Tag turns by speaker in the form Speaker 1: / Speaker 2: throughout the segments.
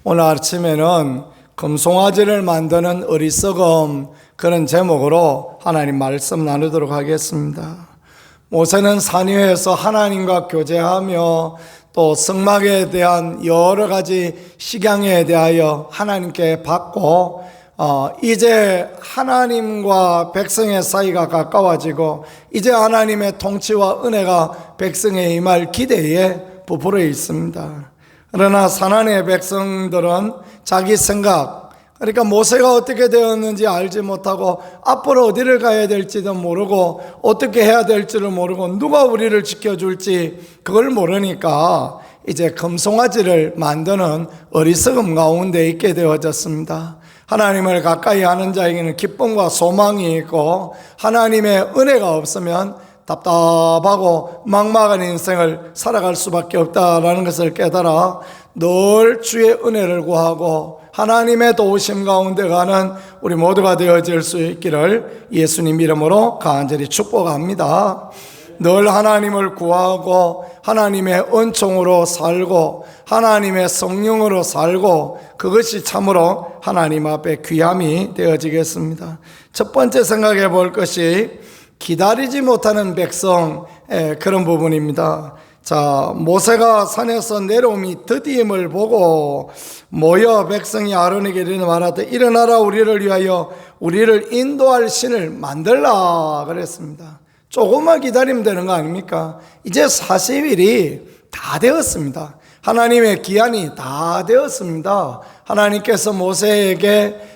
Speaker 1: 오늘 아침에는 금송아지를 만드는 어리석음, 그런 제목으로 하나님 말씀 나누도록 하겠습니다. 모세는 산 위에서 하나님과 교제하며 또 성막에 대한 여러 가지 식양에 대하여 하나님께 받고 이제 하나님과 백성의 사이가 가까워지고 이제 하나님의 통치와 은혜가 백성에 임할 기대에 부풀어 있습니다. 그러나 가나안의 백성들은 자기 생각, 그러니까 모세가 어떻게 되었는지 알지 못하고 앞으로 어디를 가야 될지도 모르고 어떻게 해야 될지를 모르고 누가 우리를 지켜줄지 그걸 모르니까 이제 금송아지를 만드는 어리석음 가운데 있게 되어졌습니다. 하나님을 가까이 하는 자에게는 기쁨과 소망이 있고 하나님의 은혜가 없으면 답답하고 막막한 인생을 살아갈 수밖에 없다라는 것을 깨달아 늘 주의 은혜를 구하고 하나님의 도우심 가운데 가는 우리 모두가 되어질 수 있기를 예수님 이름으로 간절히 축복합니다. 늘 하나님을 구하고 하나님의 은총으로 살고 하나님의 성령으로 살고 그것이 참으로 하나님 앞에 귀함이 되어지겠습니다. 첫 번째 생각해 볼 것이 기다리지 못하는 백성, 그런 부분입니다. 자, 모세가 산에서 내려옴이 더디임을 보고 모여 백성이 아론에게 이르되 말하되 일어나라 우리를 위하여 우리를 인도할 신을 만들라 그랬습니다. 조금만 기다리면 되는 거 아닙니까? 이제 40일이 다 되었습니다. 하나님의 기한이 다 되었습니다. 하나님께서 모세에게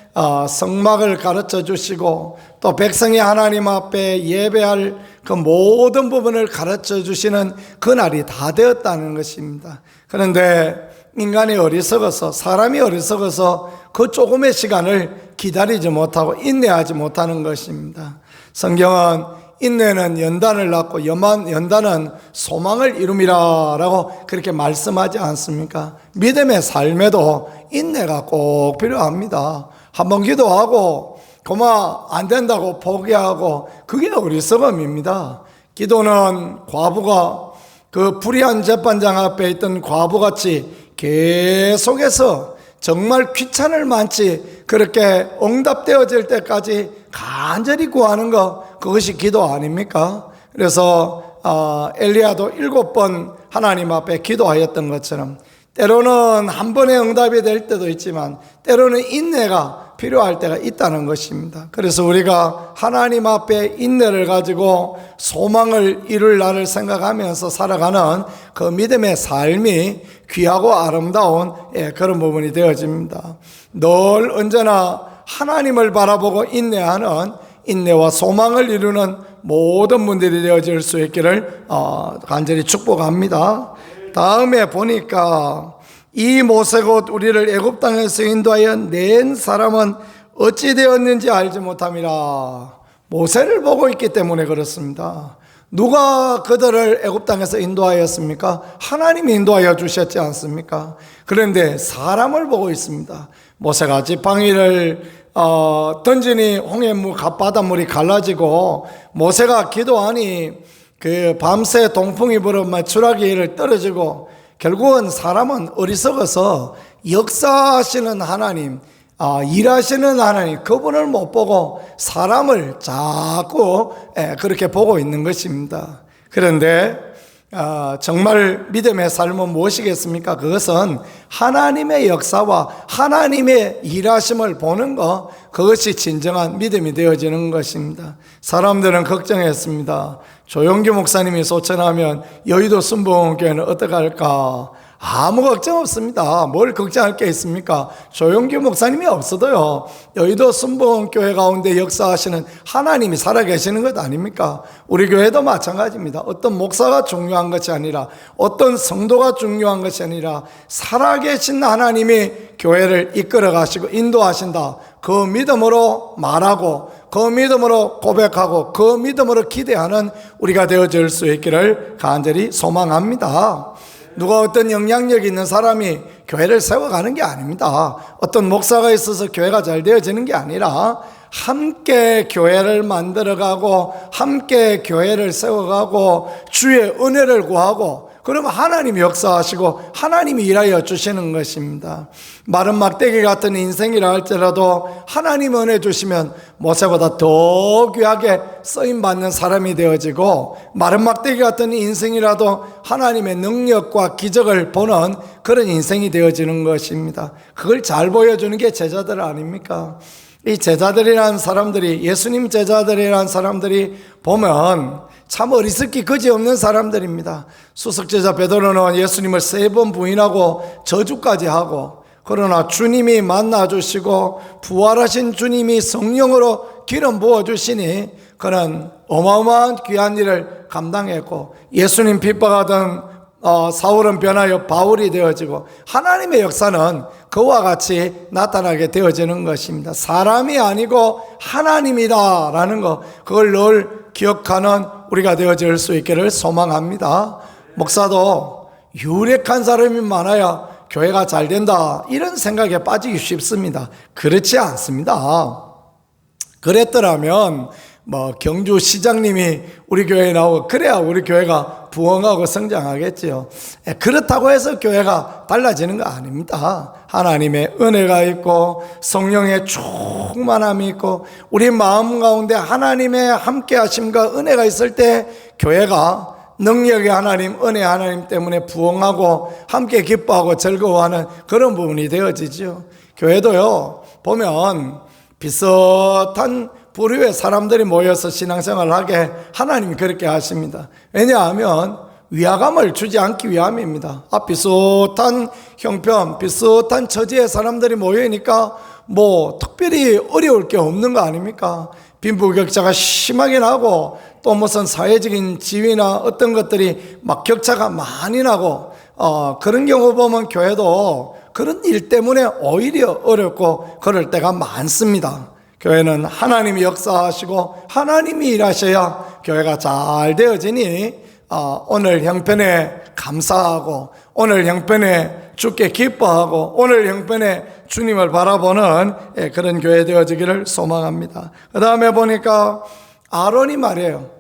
Speaker 1: 성막을 가르쳐 주시고 또 백성이 하나님 앞에 예배할 그 모든 부분을 가르쳐 주시는 그날이 다 되었다는 것입니다. 그런데 인간이 어리석어서, 사람이 어리석어서 그 조금의 시간을 기다리지 못하고 인내하지 못하는 것입니다. 성경은 인내는 연단을 낳고 연단은 소망을 이룸이라 라고 그렇게 말씀하지 않습니까? 믿음의 삶에도 인내가 꼭 필요합니다. 한번 기도하고 그만 안 된다고 포기하고 그게 어리석음입니다. 기도는 과부가 그 불의한 재판장 앞에 있던 과부같이 계속해서 정말 귀찮을 많지 그렇게 응답되어질 때까지 간절히 구하는 것, 그것이 기도 아닙니까? 그래서 엘리야도 7번 하나님 앞에 기도하였던 것처럼 때로는 한 번에 응답이 될 때도 있지만 때로는 인내가 필요할 때가 있다는 것입니다. 그래서 우리가 하나님 앞에 인내를 가지고 소망을 이룰 날을 생각하면서 살아가는 그 믿음의 삶이 귀하고 아름다운 그런 부분이 되어집니다. 늘 언제나 하나님을 바라보고 인내하는 인내와 소망을 이루는 모든 분들이 되어질 수 있기를 간절히 축복합니다. 다음에 보니까 이 모세 곧 우리를 애굽 땅에서 인도하여 낸 사람은 어찌 되었는지 알지 못함이라. 모세를 보고 있기 때문에 그렇습니다. 누가 그들을 애굽 땅에서 인도하였습니까? 하나님이 인도하여 주셨지 않습니까? 그런데 사람을 보고 있습니다. 모세가 지팡이를 던지니 홍해물 바닷물이 갈라지고 모세가 기도하니 그 밤새 동풍이 불어 주라기를 떨어지고 결국은 사람은 어리석어서 역사하시는 하나님, 일하시는 하나님, 그분을 못 보고 사람을 자꾸 그렇게 보고 있는 것입니다. 그런데 정말 믿음의 삶은 무엇이겠습니까? 그것은 하나님의 역사와 하나님의 일하심을 보는 것, 그것이 진정한 믿음이 되어지는 것입니다. 사람들은 걱정했습니다. 조용기 목사님이 소천하면 여의도 순복음교회는 어떡할까? 아무 걱정 없습니다. 뭘 걱정할 게 있습니까? 조용기 목사님이 없어도요, 여의도 순복음교회 가운데 역사하시는 하나님이 살아계시는 것 아닙니까? 우리 교회도 마찬가지입니다. 어떤 목사가 중요한 것이 아니라 어떤 성도가 중요한 것이 아니라 살아계신 하나님이 교회를 이끌어 가시고 인도하신다. 그 믿음으로 말하고 그 믿음으로 고백하고 그 믿음으로 기대하는 우리가 되어질 수 있기를 간절히 소망합니다. 누가 어떤 영향력 있는 사람이 교회를 세워가는 게 아닙니다. 어떤 목사가 있어서 교회가 잘 되어지는 게 아니라 함께 교회를 만들어가고 함께 교회를 세워가고 주의 은혜를 구하고 그러면 하나님이 역사하시고 하나님이 일하여 주시는 것입니다. 마른 막대기 같은 인생이라 할지라도 하나님 은혜 주시면 모세보다 더 귀하게 쓰임받는 사람이 되어지고, 마른 막대기 같은 인생이라도 하나님의 능력과 기적을 보는 그런 인생이 되어지는 것입니다. 그걸 잘 보여주는 게 제자들 아닙니까? 이 제자들이라는 사람들이, 예수님 제자들이라는 사람들이 보면 참 어리석기 그지없는 사람들입니다. 수석제자 베드로는 예수님을 3번 부인하고 저주까지 하고, 그러나 주님이 만나주시고 부활하신 주님이 성령으로 기름 부어주시니 그는 어마어마한 귀한 일을 감당했고, 예수님 핍박하던 사울은 변하여 바울이 되어지고, 하나님의 역사는 그와 같이 나타나게 되어지는 것입니다. 사람이 아니고 하나님이다라는 것, 그걸 늘 기억하는 우리가 되어질 수 있기를 소망합니다. 목사도 유력한 사람이 많아야 교회가 잘 된다, 이런 생각에 빠지기 쉽습니다. 그렇지 않습니다. 그랬더라면 경주 시장님이 우리 교회에 나오고 그래야 우리 교회가 부흥하고 성장하겠지요. 그렇다고 해서 교회가 달라지는 거 아닙니다. 하나님의 은혜가 있고 성령의 충만함이 있고 우리 마음 가운데 하나님의 함께 하심과 은혜가 있을 때 교회가 능력의 하나님, 은혜의 하나님 때문에 부흥하고 함께 기뻐하고 즐거워하는 그런 부분이 되어지죠. 교회도요, 보면 비슷한 부류의 사람들이 모여서 신앙생활을 하게 하나님이 그렇게 하십니다. 왜냐하면 위화감을 주지 않기 위함입니다. 비슷한 형편, 비슷한 처지의 사람들이 모이니까 특별히 어려울 게 없는 거 아닙니까? 빈부격차가 심하게 나고 또 무슨 사회적인 지위나 어떤 것들이 막 격차가 많이 나고 그런 경우 보면 교회도 그런 일 때문에 오히려 어렵고 그럴 때가 많습니다. 교회는 하나님이 역사하시고 하나님이 일하셔야 교회가 잘 되어지니 오늘 형편에 감사하고 오늘 형편에 주께 기뻐하고 오늘 형편에 주님을 바라보는 그런 교회 되어지기를 소망합니다. 그 다음에 보니까 아론이 말이에요.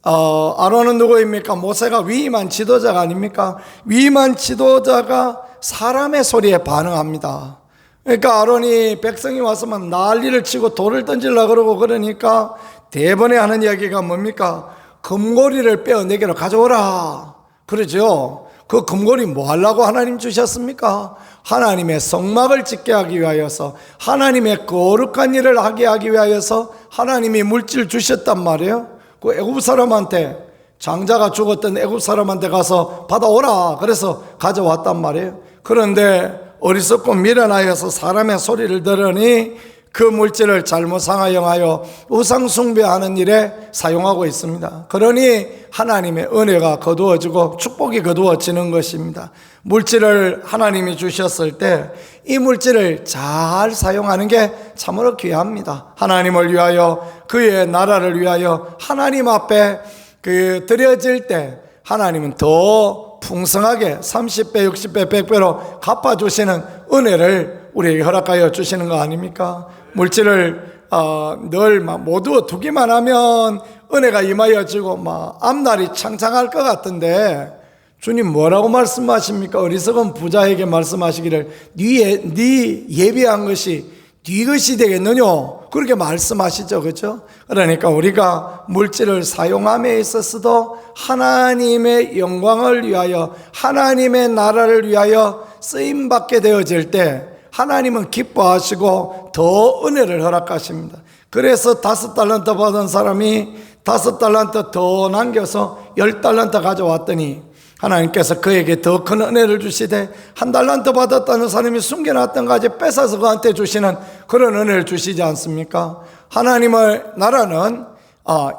Speaker 1: 아론은 누구입니까? 모세가 위임한 지도자가 아닙니까? 위임한 지도자가 사람의 소리에 반응합니다. 그러니까 아론이 백성이 왔으면 난리를 치고 돌을 던지려고 그러고 그러니까 대번에 하는 이야기가 뭡니까? 금고리를 빼어 내게로 가져오라 그러죠. 그 금고리 뭐 하려고 하나님 주셨습니까? 하나님의 성막을 짓게 하기 위하여서, 하나님의 거룩한 일을 하게 하기 위하여서 하나님이 물질 주셨단 말이에요. 그 애굽 사람한테, 장자가 죽었던 애굽 사람한테 가서 받아오라 그래서 가져왔단 말이에요. 그런데 어리석고 미련하여서 사람의 소리를 들으니 그 물질을 잘못 상하여 우상 숭배하는 일에 사용하고 있습니다. 그러니 하나님의 은혜가 거두어지고 축복이 거두어지는 것입니다. 물질을 하나님이 주셨을 때 이 물질을 잘 사용하는 게 참으로 귀합니다. 하나님을 위하여, 그의 나라를 위하여 하나님 앞에 드려질 때 하나님은 더 풍성하게 30배, 60배, 100배로 갚아주시는 은혜를 우리에게 허락하여 주시는 거 아닙니까? 물질을 늘 모두 두기만 하면 은혜가 임하여지고 앞날이 창창할 것 같은데, 주님 뭐라고 말씀하십니까? 어리석은 부자에게 말씀하시기를 네 예비한 것이 네 것이 되겠느냐, 그렇게 말씀하시죠. 그렇죠? 그러니까 우리가 물질을 사용함에 있어서도 하나님의 영광을 위하여, 하나님의 나라를 위하여 쓰임받게 되어질 때 하나님은 기뻐하시고 더 은혜를 허락하십니다. 그래서 5달란트 받은 사람이 5달란트 더 남겨서 10달란트 가져왔더니 하나님께서 그에게 더 큰 은혜를 주시되, 1달란트 받았다는 사람이 숨겨놨던 것까지 뺏어서 그한테 주시는 그런 은혜를 주시지 않습니까? 하나님의 나라는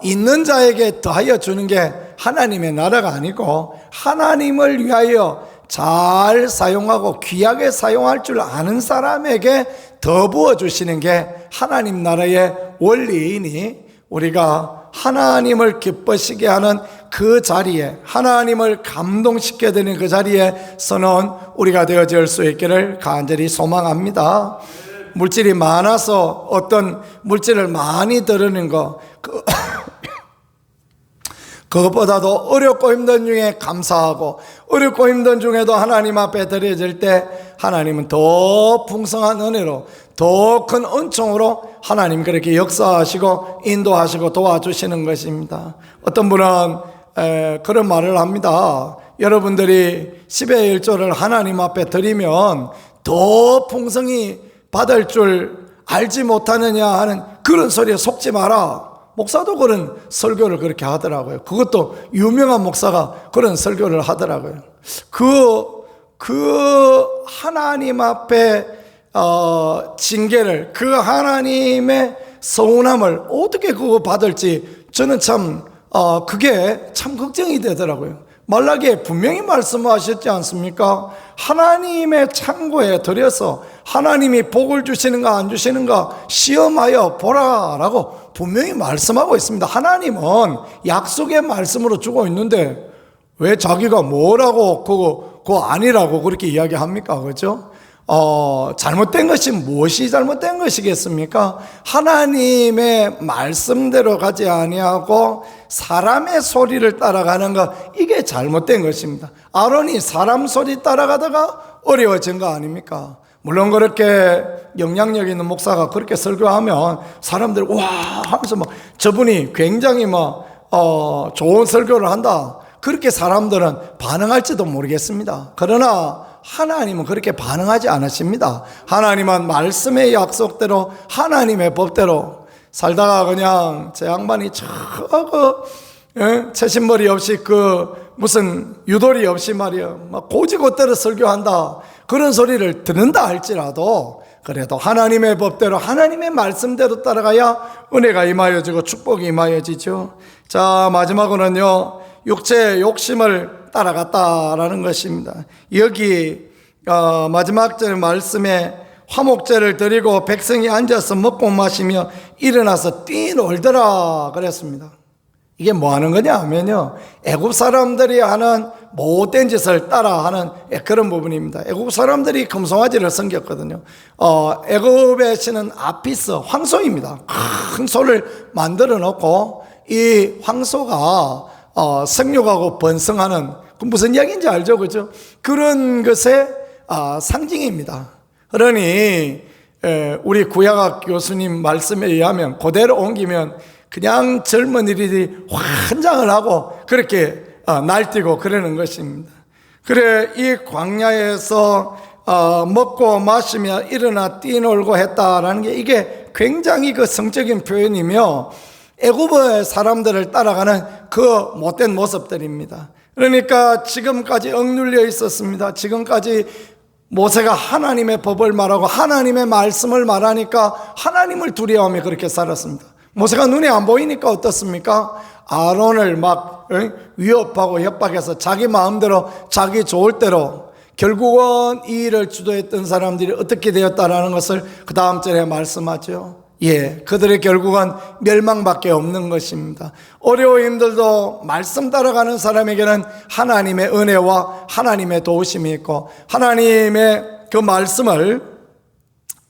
Speaker 1: 있는 자에게 더하여 주는 게 하나님의 나라가 아니고, 하나님을 위하여 잘 사용하고 귀하게 사용할 줄 아는 사람에게 더 부어주시는 게 하나님 나라의 원리이니, 우리가 하나님을 기뻐시게 하는 그 자리에, 하나님을 감동시켜야 되는 그 자리에서는 우리가 되어질 수 있기를 간절히 소망합니다. 물질이 많아서 어떤 물질을 많이 들으는 거, 그것보다도 어렵고 힘든 중에 감사하고 어렵고 힘든 중에도 하나님 앞에 드려질 때 하나님은 더 풍성한 은혜로, 더 큰 은총으로 하나님 그렇게 역사하시고 인도하시고 도와주시는 것입니다. 어떤 분은 그런 말을 합니다. 여러분들이 10의 1조를 하나님 앞에 드리면 더 풍성히 받을 줄 알지 못하느냐 하는 그런 소리에 속지 마라. 목사도 그런 설교를 그렇게 하더라고요. 그것도 유명한 목사가 그런 설교를 하더라고요. 그 하나님 앞에 징계를, 그 하나님의 서운함을 어떻게 그거 받을지 저는 참 그게 참 걱정이 되더라고요. 말라기에 분명히 말씀하셨지 않습니까? 하나님의 창고에 들여서 하나님이 복을 주시는가 안 주시는가 시험하여 보라라고 분명히 말씀하고 있습니다. 하나님은 약속의 말씀으로 주고 있는데 왜 자기가 뭐라고 그거 아니라고 그렇게 이야기합니까? 그렇죠? 잘못된 것이 무엇이 잘못된 것이겠습니까? 하나님의 말씀대로 가지 아니하고 사람의 소리를 따라가는 것, 이게 잘못된 것입니다. 아론이 사람 소리 따라가다가 어려워진 거 아닙니까? 물론 그렇게 영향력 있는 목사가 그렇게 설교하면 사람들이 와 하면서 막 저분이 굉장히 좋은 설교를 한다, 그렇게 사람들은 반응할지도 모르겠습니다. 그러나 하나님은 그렇게 반응하지 않으십니다. 하나님은 말씀의 약속대로 하나님의 법대로 살다가 그냥 제 양반이 채신머리 없이 무슨 유도리 없이 말이야 막 고지고대로 설교한다, 그런 소리를 듣는다 할지라도 그래도 하나님의 법대로 하나님의 말씀대로 따라가야 은혜가 임하여지고 축복이 임하여지죠. 자, 마지막으로는요, 육체의 욕심을 따라갔다라는 것입니다. 여기 마지막 절 말씀에 화목제를 드리고 백성이 앉아서 먹고 마시며 일어나서 뛰놀더라 그랬습니다. 이게 뭐 하는 거냐 하면요, 애굽 사람들이 하는 못된 짓을 따라하는 그런 부분입니다. 애굽 사람들이 금송아지를 섬겼거든요. 애굽의 신은 아피스, 황소입니다. 큰 소를 만들어 놓고 이 황소가 생육하고 번성하는, 그 무슨 이야기인지 알죠? 그죠? 그런 것의 상징입니다. 그러니 우리 구약학 교수님 말씀에 의하면 그대로 옮기면 그냥 젊은이들이 환장을 하고 그렇게 날뛰고 그러는 것입니다. 그래, 이 광야에서 먹고 마시며 일어나 뛰놀고 했다라는 게 이게 굉장히 그 성적인 표현이며 애굽의 사람들을 따라가는 그 못된 모습들입니다. 그러니까 지금까지 억눌려 있었습니다. 지금까지 모세가 하나님의 법을 말하고 하나님의 말씀을 말하니까 하나님을 두려워하며 그렇게 살았습니다. 모세가 눈에 안 보이니까 어떻습니까? 아론을 막 위협하고 협박해서 자기 마음대로 자기 좋을 대로, 결국은 이 일을 주도했던 사람들이 어떻게 되었다라는 것을 그 다음 절에 말씀하죠. 그들의 결국은 멸망밖에 없는 것입니다. 어려워 힘들도 말씀 따라가는 사람에게는 하나님의 은혜와 하나님의 도우심이 있고, 하나님의 그 말씀을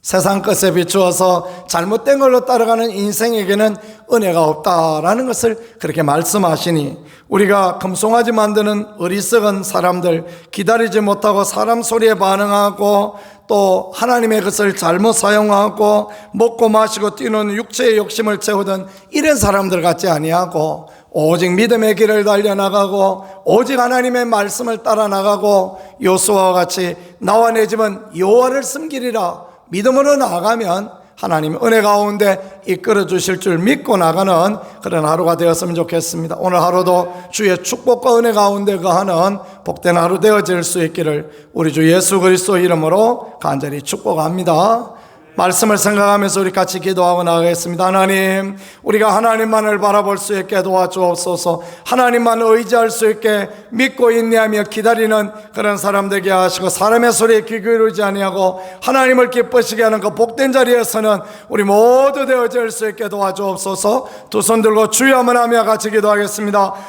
Speaker 1: 세상 것에 비추어서 잘못된 걸로 따라가는 인생에게는 은혜가 없다라는 것을 그렇게 말씀하시니, 우리가 금송아지 만드는 어리석은 사람들, 기다리지 못하고 사람 소리에 반응하고 또 하나님의 것을 잘못 사용하고 먹고 마시고 뛰는 육체의 욕심을 채우던 이런 사람들 같지 아니하고 오직 믿음의 길을 달려나가고 오직 하나님의 말씀을 따라 나가고 여호수아와 같이 나와 내 집은 여호와를 섬기리라 믿음으로 나아가면 하나님 은혜 가운데 이끌어 주실 줄 믿고 나가는 그런 하루가 되었으면 좋겠습니다. 오늘 하루도 주의 축복과 은혜 가운데 거하는 복된 하루 되어질 수 있기를 우리 주 예수 그리스도 이름으로 간절히 축복합니다. 말씀을 생각하면서 우리 같이 기도하고 나가겠습니다. 하나님, 우리가 하나님만을 바라볼 수 있게 도와주옵소서. 하나님만 의지할 수 있게 믿고 인내하며 기다리는 그런 사람 되게 하시고, 사람의 소리에 귀 기울이지 아니하고 하나님을 기쁘시게 하는 그 복된 자리에서는 우리 모두 되어질 수 있게 도와주옵소서. 두 손 들고 주여 한번 하며 같이 기도하겠습니다.